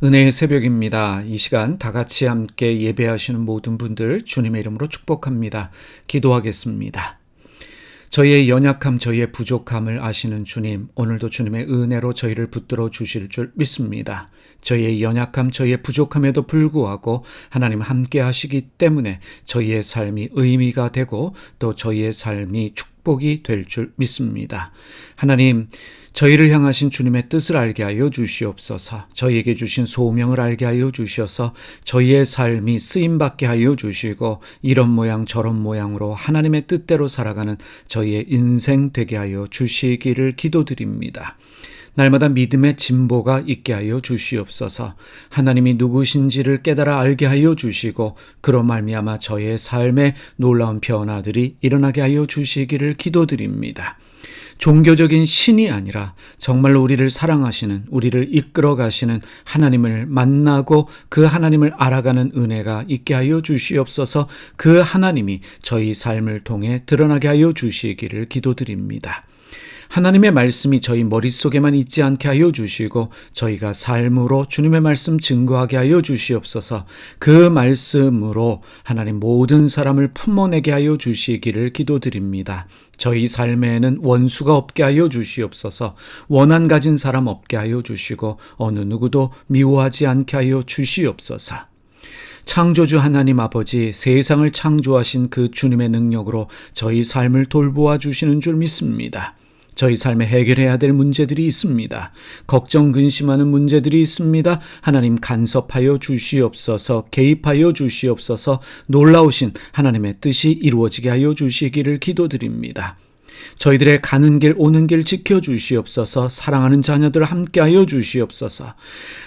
은혜의 새벽입니다. 이 시간 다 같이 함께 예배하시는 모든 분들 주님의 이름으로 축복합니다. 기도하겠습니다. 저희의 연약함, 저희의 부족함을 아시는 주님, 오늘도 주님의 은혜로 저희를 붙들어 주실 줄 믿습니다. 저희의 연약함, 저희의 부족함에도 불구하고 하나님 함께 하시기 때문에 저희의 삶이 의미가 되고 또 저희의 삶이 축복이 될 줄 믿습니다. 하나님, 저희를 향하신 주님의 뜻을 알게 하여 주시옵소서. 저희에게 주신 소명을 알게 하여 주셔서 저희의 삶이 쓰임받게 하여 주시고 이런 모양 저런 모양으로 하나님의 뜻대로 살아가는 저희의 인생 되게 하여 주시기를 기도드립니다. 날마다 믿음의 진보가 있게 하여 주시옵소서. 하나님이 누구신지를 깨달아 알게 하여 주시고 그로 말미암아 저의 삶에 놀라운 변화들이 일어나게 하여 주시기를 기도드립니다. 종교적인 신이 아니라 정말로 우리를 사랑하시는, 우리를 이끌어 가시는 하나님을 만나고 그 하나님을 알아가는 은혜가 있게 하여 주시옵소서. 그 하나님이 저희 삶을 통해 드러나게 하여 주시기를 기도드립니다. 하나님의 말씀이 저희 머릿속에만 있지 않게 하여 주시고 저희가 삶으로 주님의 말씀 증거하게 하여 주시옵소서. 그 말씀으로 하나님 모든 사람을 품어내게 하여 주시기를 기도드립니다. 저희 삶에는 원수가 없게 하여 주시옵소서. 원한 가진 사람 없게 하여 주시고 어느 누구도 미워하지 않게 하여 주시옵소서. 창조주 하나님 아버지, 세상을 창조하신 그 주님의 능력으로 저희 삶을 돌보아 주시는 줄 믿습니다. 저희 삶에 해결해야 될 문제들이 있습니다. 걱정 근심하는 문제들이 있습니다. 하나님 간섭하여 주시옵소서. 개입하여 주시옵소서. 놀라우신 하나님의 뜻이 이루어지게 하여 주시기를 기도드립니다. 저희들의 가는 길 오는 길 지켜주시옵소서. 사랑하는 자녀들 함께하여 주시옵소서.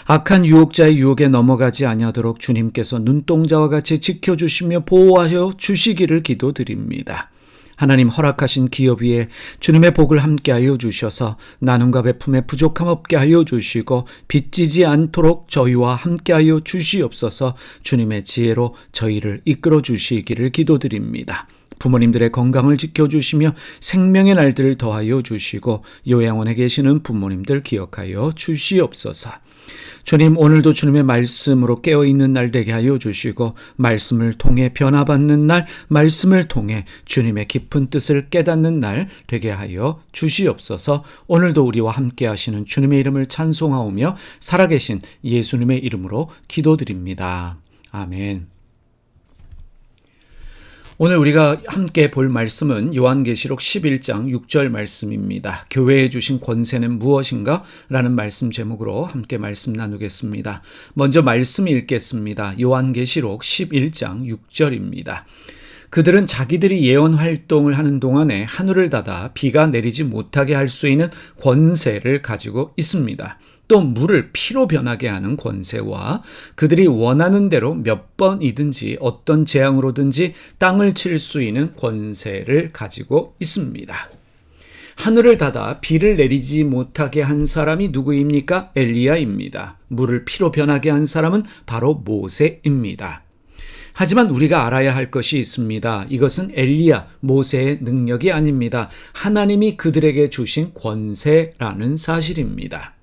악한 유혹자의 유혹에 넘어가지 아니하도록 주님께서 눈동자와 같이 지켜주시며 보호하여 주시기를 기도드립니다. 하나님 허락하신 기업 위에 주님의 복을 함께하여 주셔서 나눔과 베품에 부족함 없게 하여 주시고 빚지지 않도록 저희와 함께하여 주시옵소서. 주님의 지혜로 저희를 이끌어 주시기를 기도드립니다. 부모님들의 건강을 지켜주시며 생명의 날들을 더하여 주시고 요양원에 계시는 부모님들 기억하여 주시옵소서. 주님, 오늘도 주님의 말씀으로 깨어있는 날 되게 하여 주시고 말씀을 통해 변화받는 날, 말씀을 통해 주님의 깊은 뜻을 깨닫는 날 되게 하여 주시옵소서. 오늘도 우리와 함께 하시는 주님의 이름을 찬송하오며 살아계신 예수님의 이름으로 기도드립니다. 아멘. 오늘 우리가 함께 볼 말씀은 요한계시록 11장 6절 말씀입니다. 교회에 주신 권세는 무엇인가? 라는 말씀 제목으로 함께 말씀 나누겠습니다. 먼저 말씀 읽겠습니다. 요한계시록 11장 6절입니다. 그들은 자기들이 예언 활동을 하는 동안에 하늘을 닫아 비가 내리지 못하게 할 수 있는 권세를 가지고 있습니다. 또 물을 피로 변하게 하는 권세와 그들이 원하는 대로 몇 번이든지 어떤 재앙으로든지 땅을 칠 수 있는 권세를 가지고 있습니다. 하늘을 닫아 비를 내리지 못하게 한 사람이 누구입니까? 엘리야입니다. 물을 피로 변하게 한 사람은 바로 모세입니다. 하지만 우리가 알아야 할 것이 있습니다. 이것은 엘리야, 모세의 능력이 아닙니다. 하나님이 그들에게 주신 권세라는 사실입니다.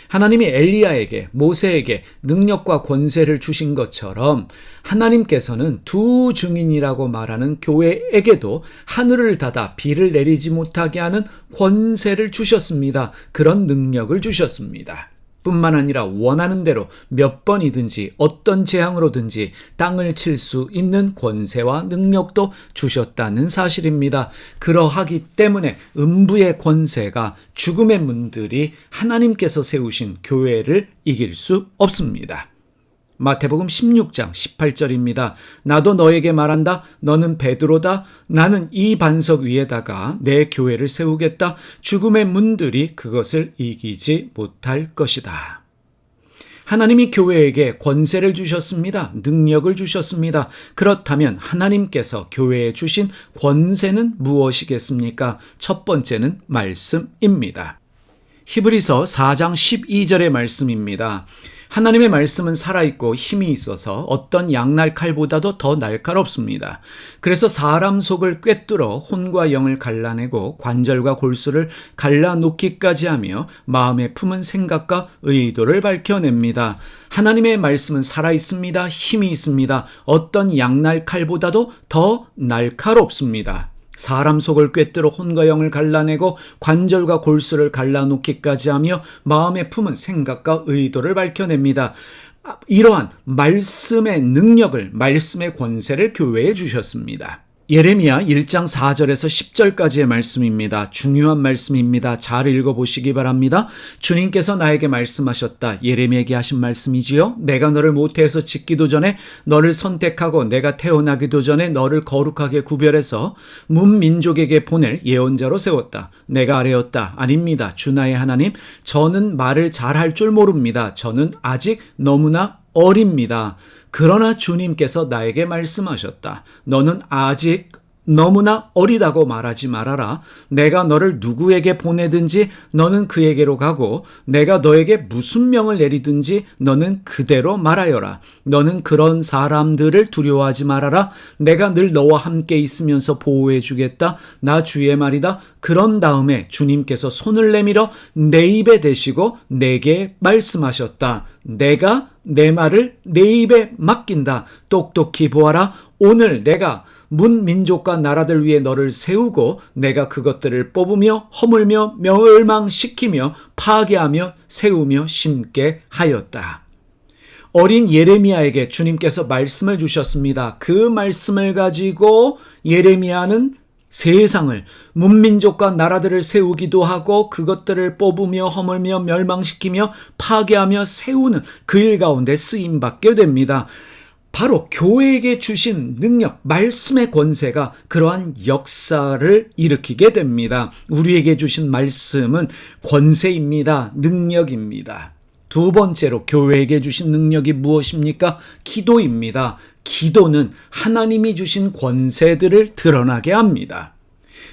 하나님이 엘리야에게, 모세에게 능력과 권세를 주신 것처럼 하나님께서는 두 증인이라고 말하는 교회에게도 하늘을 닫아 비를 내리지 못하게 하는 권세를 주셨습니다. 그런 능력을 주셨습니다. 뿐만 아니라 원하는 대로 몇 번이든지 어떤 재앙으로든지 땅을 칠 수 있는 권세와 능력도 주셨다는 사실입니다. 그러하기 때문에 음부의 권세가 죽음의 문들이 하나님께서 세우신 교회를 이길 수 없습니다. 마태복음 16장 18절입니다. 나도 너에게 말한다. 너는 베드로다. 나는 이 반석 위에다가 내 교회를 세우겠다. 죽음의 문들이 그것을 이기지 못할 것이다. 하나님이 교회에게 권세를 주셨습니다. 능력을 주셨습니다. 그렇다면 하나님께서 교회에 주신 권세는 무엇이겠습니까? 첫 번째는 말씀입니다. 히브리서 4장 12절의 말씀입니다. 하나님의 말씀은 살아있고 힘이 있어서 어떤 양날 칼보다도 더 날카롭습니다. 그래서 사람 속을 꿰뚫어 혼과 영을 갈라내고 관절과 골수를 갈라놓기까지 하며 마음에 품은 생각과 의도를 밝혀냅니다. 하나님의 말씀은 살아있습니다. 힘이 있습니다. 어떤 양날 칼보다도 더 날카롭습니다. 사람 속을 꿰뚫어 혼과 영을 갈라내고 관절과 골수를 갈라놓기까지 하며 마음에 품은 생각과 의도를 밝혀냅니다. 이러한 말씀의 능력을, 말씀의 권세를 교회에 주셨습니다. 예레미야 1장 4절에서 10절까지의 말씀입니다. 중요한 말씀입니다. 잘 읽어보시기 바랍니다. 주님께서 나에게 말씀하셨다. 예레미야에게 하신 말씀이지요. 내가 너를 모태에서 짓기도 전에 너를 선택하고 내가 태어나기도 전에 너를 거룩하게 구별해서 문민족에게 보낼 예언자로 세웠다. 내가 아뢰었다. 아닙니다. 주 나의 하나님, 저는 말을 잘할 줄 모릅니다. 저는 아직 너무나 어립니다. 그러나 주님께서 나에게 말씀하셨다. 너는 아직 너무나 어리다고 말하지 말아라. 내가 너를 누구에게 보내든지 너는 그에게로 가고 내가 너에게 무슨 명을 내리든지 너는 그대로 말하여라. 너는 그런 사람들을 두려워하지 말아라. 내가 늘 너와 함께 있으면서 보호해 주겠다. 나 주의 말이다. 그런 다음에 주님께서 손을 내밀어 내 입에 대시고 내게 말씀하셨다. 내가 내 말을 내 입에 맡긴다. 똑똑히 보아라. 오늘 내가 문민족과 나라들 위해 너를 세우고 내가 그것들을 뽑으며 허물며 멸망시키며 파괴하며 세우며 심게 하였다. 어린 예레미야에게 주님께서 말씀을 주셨습니다. 그 말씀을 가지고 예레미야는 세상을, 문민족과 나라들을 세우기도 하고 그것들을 뽑으며 허물며 멸망시키며 파괴하며 세우는 그 일 가운데 쓰임받게 됩니다. 바로 교회에게 주신 능력, 말씀의 권세가 그러한 역사를 일으키게 됩니다. 우리에게 주신 말씀은 권세입니다. 능력입니다. 두 번째로 교회에게 주신 능력이 무엇입니까? 기도입니다. 기도는 하나님이 주신 권세들을 드러나게 합니다.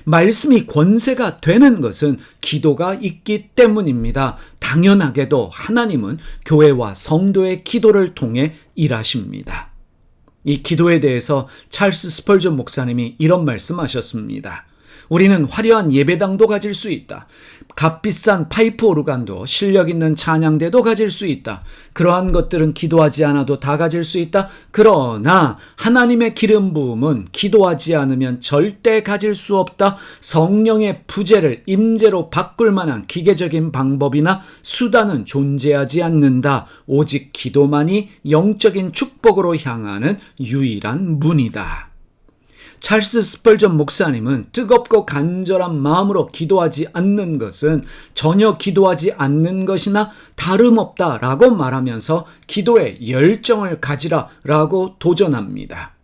말씀이 권세가 되는 것은 기도가 있기 때문입니다. 당연하게도 하나님은 교회와 성도의 기도를 통해 일하십니다. 이 기도에 대해서 찰스 스펄전 목사님이 이런 말씀하셨습니다. 우리는 화려한 예배당도 가질 수 있다. 값비싼 파이프 오르간도 실력 있는 찬양대도 가질 수 있다. 그러한 것들은 기도하지 않아도 다 가질 수 있다. 그러나 하나님의 기름 부음은 기도하지 않으면 절대 가질 수 없다. 성령의 부재를 임재로 바꿀 만한 기계적인 방법이나 수단은 존재하지 않는다. 오직 기도만이 영적인 축복으로 향하는 유일한 문이다. 찰스 스펄전 목사님은 뜨겁고 간절한 마음으로 기도하지 않는 것은 전혀 기도하지 않는 것이나 다름없다라고 말하면서 기도에 열정을 가지라라고 도전합니다.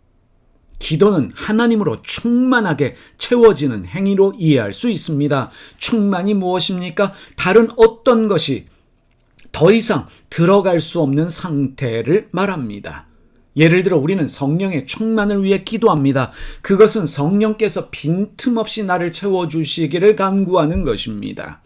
기도는 하나님으로 충만하게 채워지는 행위로 이해할 수 있습니다. 충만이 무엇입니까? 다른 어떤 것이 더 이상 들어갈 수 없는 상태를 말합니다. 예를 들어 우리는 성령의 충만을 위해 기도합니다. 그것은 성령께서 빈틈없이 나를 채워주시기를 간구하는 것입니다.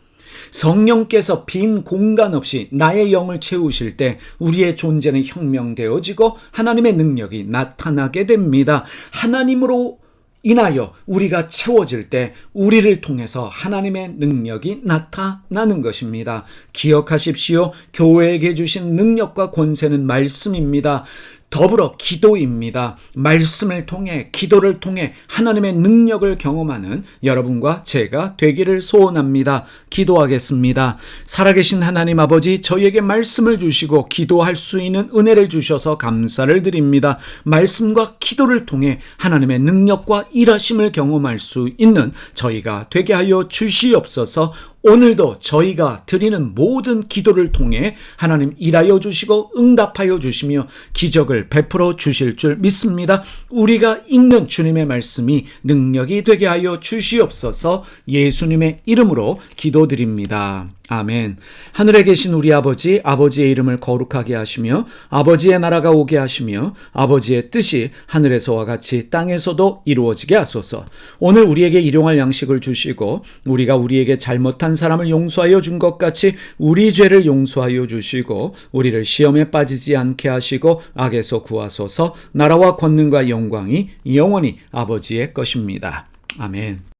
성령께서 빈 공간 없이 나의 영을 채우실 때 우리의 존재는 혁명되어지고 하나님의 능력이 나타나게 됩니다. 하나님으로 인하여 우리가 채워질 때 우리를 통해서 하나님의 능력이 나타나는 것입니다. 기억하십시오. 교회에게 주신 능력과 권세는 말씀입니다. 더불어 기도입니다. 말씀을 통해, 기도를 통해 하나님의 능력을 경험하는 여러분과 제가 되기를 소원합니다. 기도하겠습니다. 살아계신 하나님 아버지, 저희에게 말씀을 주시고 기도할 수 있는 은혜를 주셔서 감사를 드립니다. 말씀과 기도를 통해 하나님의 능력과 일하심을 경험할 수 있는 저희가 되게 하여 주시옵소서. 오늘도 저희가 드리는 모든 기도를 통해 하나님 일하여 주시고 응답하여 주시며 기적을 베풀어 주실 줄 믿습니다. 우리가 읽는 주님의 말씀이 능력이 되게 하여 주시옵소서. 예수님의 이름으로 기도드립니다. 아멘. 하늘에 계신 우리 아버지, 아버지의 이름을 거룩하게 하시며 아버지의 나라가 오게 하시며 아버지의 뜻이 하늘에서와 같이 땅에서도 이루어지게 하소서. 오늘 우리에게 일용할 양식을 주시고 우리가 우리에게 잘못한 한 사람을 용서하여 준 것 같이 우리 죄를 용서하여 주시고 우리를 시험에 빠지지 않게 하시고 악에서 구하소서. 나라와 권능과 영광이 영원히 아버지의 것입니다. 아멘.